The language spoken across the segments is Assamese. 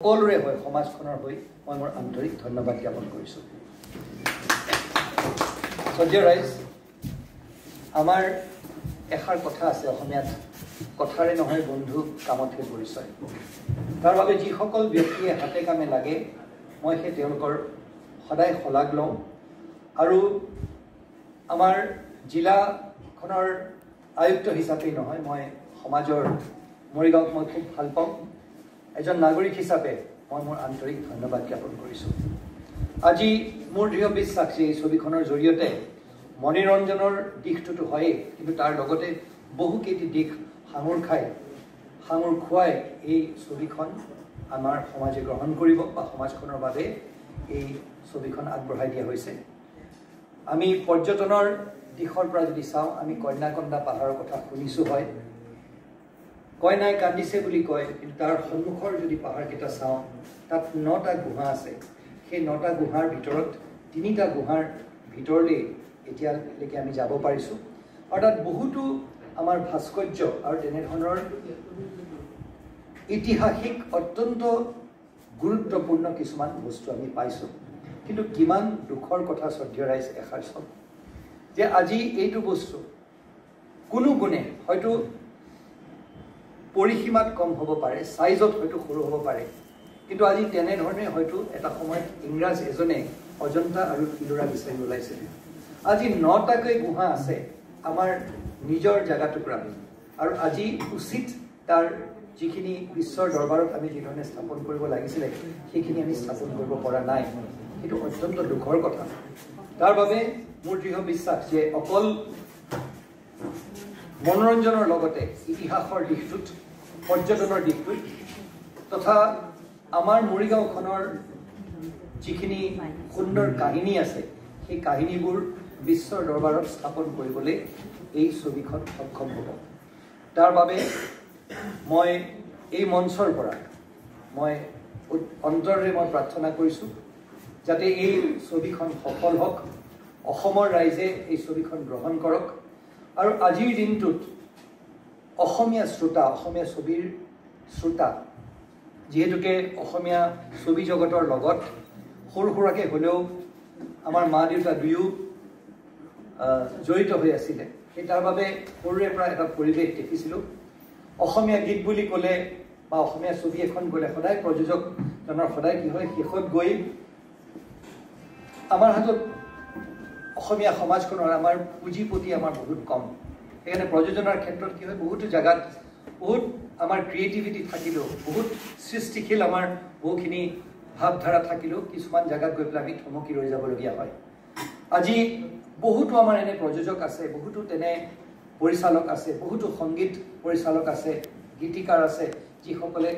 সকলোৰে হৈ সমাজখনৰ হৈ মই মোৰ আন্তৰিক ধন্যবাদ জ্ঞাপন কৰিছোঁ। সদ্য ৰাইজ, আমাৰ এষাৰ কথা আছে অসমীয়াত, কথাৰে নহয় বন্ধু কামতহে পৰিচয়। তাৰ বাবে যিসকল ব্যক্তিয়ে হাতে কামে লাগে মই সেই তেওঁলোকৰ সদায় শলাগ লওঁ। আৰু আমাৰ জিলাখনৰ আয়ুক্ত হিচাপেই নহয়, মই সমাজৰ মৰিগাঁৱক মই খুব ভাল পাওঁ। এজন নাগৰিক হিচাপে মই মোৰ আন্তৰিক ধন্যবাদ জ্ঞাপন কৰিছোঁ। আজি মোৰ দৃঢ় বিশ্বাস যে এই ছবিখনৰ জৰিয়তে মনোৰঞ্জনৰ দিশটোতো হয়েই, কিন্তু তাৰ লগতে বহুকেইটি দিশ সাঙুৰ খুৱাই এই ছবিখন আমাৰ সমাজে গ্ৰহণ কৰিব বা সমাজখনৰ বাবে এই ছবিখন আগবঢ়াই দিয়া হৈছে। আমি পৰ্যটনৰ দিশৰ পৰা যদি চাওঁ, আমি কন্যাকন্দা পাহাৰৰ কথা শুনিছোঁ হয়, কইনাই কান্দিছে বুলি কয়, কিন্তু তাৰ সন্মুখৰ যদি পাহাৰকেইটা চাওঁ তাত 9টা গুহা আছে। সেই 9টা গুহাৰ ভিতৰত 3টা গুহাৰ ভিতৰলৈ এতিয়ালৈকে আমি যাব পাৰিছোঁ। আৰু তাত বহুতো আমাৰ ভাস্কৰ্য আৰু তেনেধৰণৰ ঐতিহাসিক অত্যন্ত গুৰুত্বপূৰ্ণ কিছুমান বস্তু আমি পাইছোঁ। কিন্তু কিমান দুখৰ কথা শ্ৰদ্ধেয় ৰাইজ এষাৰ চাওক যে আজি এইটো বস্তু কোনো গুণে হয়তো পৰিসীমাত কম হ'ব পাৰে, চাইজত হয়তো সৰু হ'ব পাৰে, কিন্তু আজি তেনেধৰণে হয়তো এটা সময়ত ইংৰাজ এজনে অজন্তা আৰু ইলোৰা বিচাৰি ওলাইছিল। আজি 9টাকৈ গুহা আছে আমাৰ নিজৰ জেগাটুকুৰাত, আৰু আজি উচিত তাৰ যিখিনি বিশ্বৰ দৰবাৰত আমি যিধৰণে স্থাপন কৰিব লাগিছিলে সেইখিনি আমি স্থাপন কৰিব পৰা নাই। সেইটো অত্যন্ত দুখৰ কথা। তাৰ বাবে মোৰ দৃঢ় বিশ্বাস যে অকল মনোৰঞ্জনৰ লগতে ইতিহাসৰ দিশটোত, পৰ্যটনৰ দিশটোত তথা আমাৰ মৰিগাঁওখনৰ যিখিনি সুন্দৰ কাহিনী আছে সেই কাহিনীবোৰ বিশ্বৰ দৰবাৰত স্থাপন কৰিবলৈ এই ছবিখন সক্ষম হ'ব। তাৰ বাবে মই এই মঞ্চৰ পৰা মই অন্তৰেৰে মই প্ৰাৰ্থনা কৰিছোঁ যাতে এই ছবিখন সফল হওক, অসমৰ ৰাইজে এই ছবিখন গ্ৰহণ কৰক, আৰু আজিৰ দিনটোত অসমীয়া শ্ৰোতা, অসমীয়া ছবিৰ শ্ৰোতা, যিহেতুকে অসমীয়া ছবি জগতৰ লগত সৰু সুৰাকৈ হ'লেও আমাৰ মা দেউতা দুয়ো জড়িত হৈ আছিলে, সেই তাৰ বাবে সৰুৰে পৰা এটা পৰিৱেশ দেখিছিলোঁ। অসমীয়া গীত বুলি ক'লে বা অসমীয়া ছবি এখন গ'লে সদায় প্ৰযোজকজনৰ সদায় কি হয়, শেষত গৈ আমাৰ হাতত অসমীয়া সমাজখনৰ আমাৰ পুঁজিপতি আমাৰ বহুত কম। সেইকাৰণে প্ৰযোজনাৰ ক্ষেত্ৰত কি হয়, বহুতো জেগাত বহুত আমাৰ ক্ৰিয়েটিভিটি থাকিলেও, বহুত সৃষ্টিশীল আমাৰ বহুখিনি ভাৱধাৰা থাকিলেও কিছুমান জেগাত গৈ পেলাই আমি থমকি ৰৈ যাবলগীয়া হয়। আজি বহুতো আমাৰ এনে প্ৰযোজক আছে, বহুতো তেনে পৰিচালক আছে, বহুতো সংগীত পৰিচালক আছে, গীতিকাৰ আছে, যিসকলে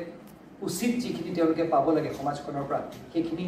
উচিত যিখিনি তেওঁলোকে পাব লাগে সমাজখনৰ পৰা সেইখিনি